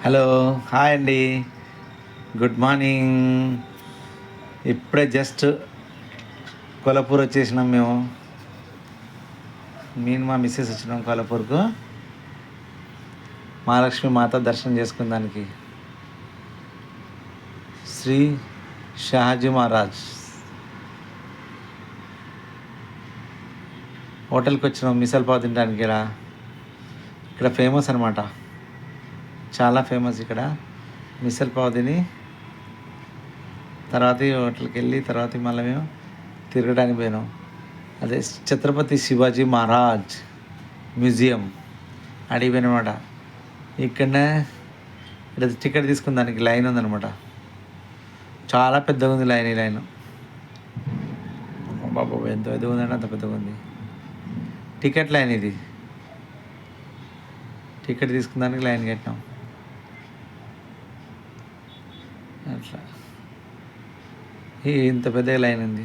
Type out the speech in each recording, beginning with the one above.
Hello, hi అండి, good morning. ఇప్పుడే just Kollapur వచ్చేసినాం మేము. మా మిస్సెస్ వచ్చినాం కొల్లాపూర్కు మహాలక్ష్మి మాత దర్శనం చేసుకునేదానికి. శ్రీ షాహాజీ మహారాజ్ హోటల్కి వచ్చినాం మిసల్ పావ్ తినడానికి. ఇక్కడ ఫేమస్ అనమాట, చాలా ఫేమస్ ఇక్కడ. మిసల్ పావ్ తిని తర్వాత హోటల్కి వెళ్ళి తర్వాత మళ్ళీ మేము తిరగడానికి పోయినాం. అదే ఛత్రపతి శివాజీ మహారాజ్ మ్యూజియం అడిగి పోయినమాట. ఇక్కడనే ఇక్కడ టికెట్ తీసుకున్న దానికి లైన్ ఉందన్నమాట. చాలా పెద్దగా ఉంది లైన్. ఈ లైన్ బాబా ఎంత పెద్దగా ఉందంటే అంత పెద్దగా ఉంది. టికెట్ లైన్ ఇది. టికెట్ తీసుకున్న దానికి లైన్ కట్టినాం. అట్లా ఇంత పెద్ద లైన్ ఉంది.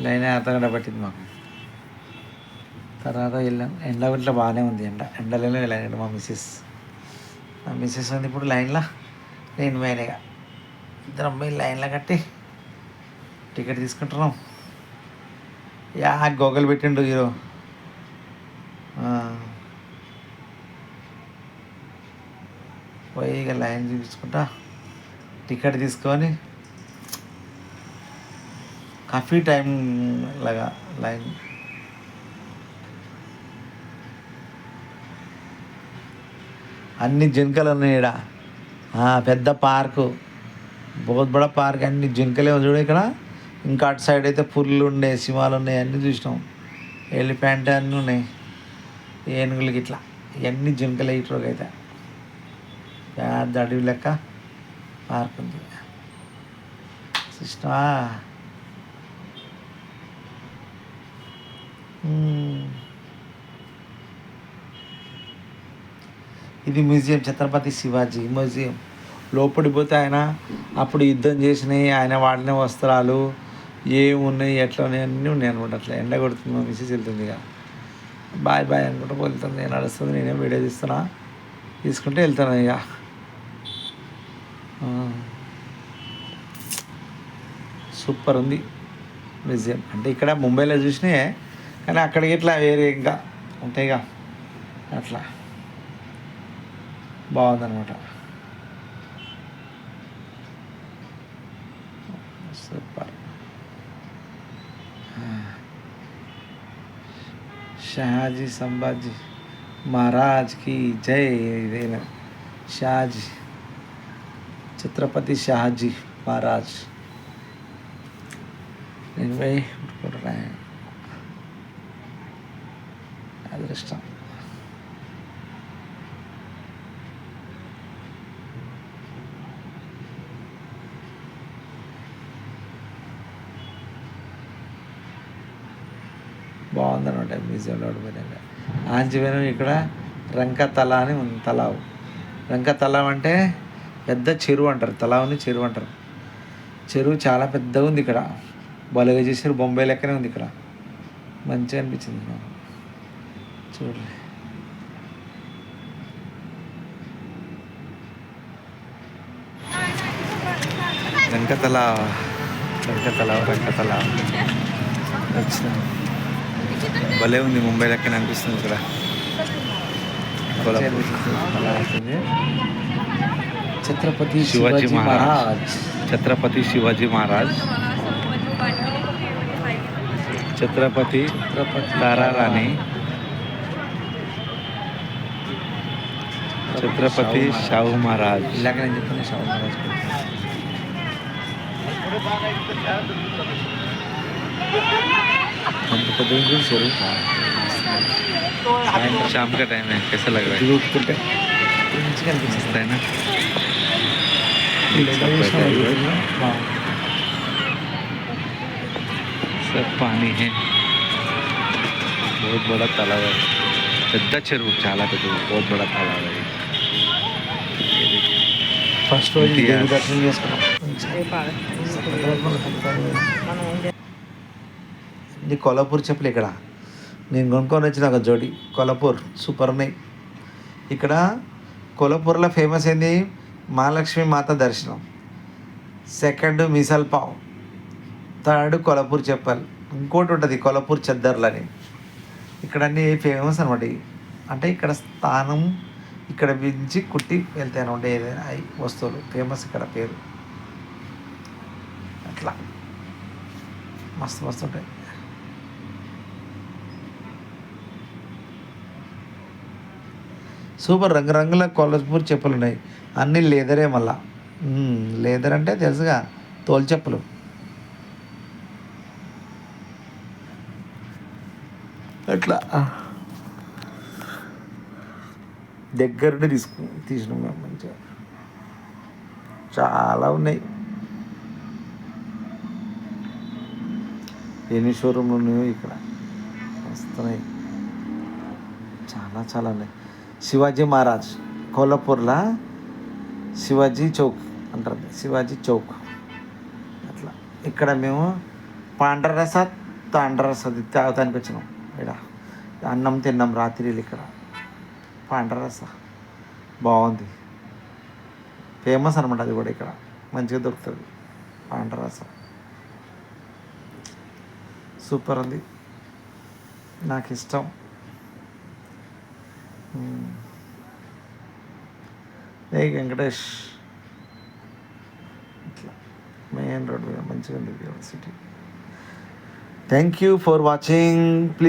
లైన్ అర్ధగంట పట్టింది మాకు. తర్వాత వెళ్ళాం. ఎండ ఇట్లా బాగానే ఉంది. ఎండలోనే లైన్. మా మిస్సెస్ ఉంది ఇప్పుడు లైన్లో. నేను మేనేగా ఇద్దరు అమ్మాయి లైన్లో కట్టి టికెట్ తీసుకుంటున్నాం. గోగల్ పెట్టిండు హీరో. పోయి ఇక లైన్ చూపించుకుంటా టికెట్ తీసుకొని కాఫీ టైం లాగా లైన్. అన్ని జంకలు ఉన్నాయి ఇక్కడ. పెద్ద పార్కు, బహుత్ బడా పార్క్. అన్ని జంకలే చూడ ఇక్కడ. ఇంకా అటు సైడ్ అయితే పుర్లు ఉన్నాయి, సింహాలు ఉన్నాయి, అన్నీ చూసినాం. ఎలిఫెంట్ అన్నీ ఉన్నాయి, ఏనుగులకి ఇట్లా. ఇవన్నీ జంకలే ఇట్లోకి అయితే. పెద్ద అడవి లెక్క పార్క్ ఉంది. సిస్టమా ఇది మ్యూజియం, ఛత్రపతి శివాజీ మ్యూజియం. లోపలికి పోతే ఆయన అప్పుడు యుద్ధం చేసినాయి, ఆయన వాడిన వస్త్రాలు ఏమున్నాయి, ఎట్లా ఉన్నాయి, అన్నీ ఉన్నాయి అనమాట. అట్లా ఎండ కొడుతుంది. మా మిస్సెస్ వెళ్తుంది. ఇక బాయ్ బాయ్ అనుకుంటూ వెళ్తుంది. నడుస్తుంది. నేనేం వీడియో తీసుకుంటే వెళ్తాను ఇక. సూపర్ ఉంది మ్యూజియం. అంటే ఇక్కడ ముంబైలో చూసినాయే, కానీ అక్కడికి ఇట్లా వేరే ఇంకా ఉంటాయిగా. అట్లా బాగుందన్నమాట. సూపర్. షాజీ సంభాజీ మహారాజ్కి జై. ఇదేనా షాజీ, ఛత్రపతి షాజీ మహారాజ్. నేను పోయి అదృష్టం. బాగుందనమాట మ్యూజియంలో పోయినాక. ఆంజనేయం ఇక్కడ రంకతల అని ఉంది. తలావ్, రంకతలావ్ అంటే పెద్ద చెరువు అంటారు. తలావ్ని చెరువు అంటారు. చెరువు చాలా పెద్దగా ఉంది ఇక్కడ. బలుగా చేసారు. బొంబాయి లెక్కనే ఉంది ఇక్కడ. మంచిగా అనిపించింది నాకు. చూడండి, రంకతలావ్ వచ్చిన భలే ఉంది. ముంబై లెక్కనే అనిపిస్తుంది ఇక్కడ. ఛత్రపతి శివాజీ మహారాజ్, ఛత్రపతి శివాజీ మహారాజ్, ఛత్రపతి తారారాణి, ఛత్రపతి షాహు మహారాజ్. ఇలాగ నేను చెప్తాను. షాహు మహారాజ్ शाम का टाइम है, कैसा लग रहा है? है ना? सब पानी है. बहुत बड़ा तालाब है. పెద్ద చెరువు, చాలా పెద్ద, बहुत बड़ा तालाब है. ఫస్ట్ రోజు దర్శనం చేసుకున్నాం. ఇది కొల్లాపూర్ చెప్పులు. ఇక్కడ నేను కొనుక్కొని వచ్చిన ఒక జోడి కొల్లాపూర్ సూపర్ ఉన్నాయి. ఇక్కడ కొల్హాపూర్లో ఫేమస్ ఏంది? మహాలక్ష్మి మాత దర్శనం, సెకండ్ మిసల్ పావ్, థర్డ్ కొల్హాపూర్ చెప్పల్, ఇంకోటి ఉంటుంది కొల్హాపూర్ చెద్దర్లని. ఇక్కడ అన్నీ ఫేమస్ అనమాట. అంటే ఇక్కడ స్థానం ఇక్కడ మించి కుట్టి వెళ్తాయి అనమాట. ఏదైనా అవి వస్తువులు ఫేమస్ ఇక్కడ పేరు. అట్లా మస్తు మస్తు ఉంటాయి. సూపర్ రంగురంగుల కొల్హాపూర్ చెప్పులు ఉన్నాయి. అన్నీ లేదరే మళ్ళా. లేదర్ అంటే తెలుసుగా, తోలు చెప్పులు. అట్లా దగ్గరుండి తీసినాం మేము మంచిగా. చాలా ఉన్నాయి. ఎన్ని షోరూమ్లు ఉన్నాయో ఇక్కడ వస్తున్నాయి. చాలా చాలా ఉన్నాయి. శివాజీ మహారాజ్ కొల్హాపూర్లో శివాజీ చౌక్ అంటారు, శివాజీ చౌక్. అట్లా ఇక్కడ మేము పాండ్రరస తాండ్రరస తాగటానికి వచ్చినాం. ఇక్కడ అన్నం తిన్నాం రాత్రిలు. ఇక్కడ పాండ్రరస బాగుంది, ఫేమస్ అనమాట. అది కూడా ఇక్కడ మంచిగా దొరుకుతుంది పాండ్రరస. సూపర్ ఉంది, నాకు ఇష్టం. ఏ వెంకటేష్. ఇట్లా మెయిన్ రోడ్ మీద మంచిగా ఉంది city. Thank you for watching. Please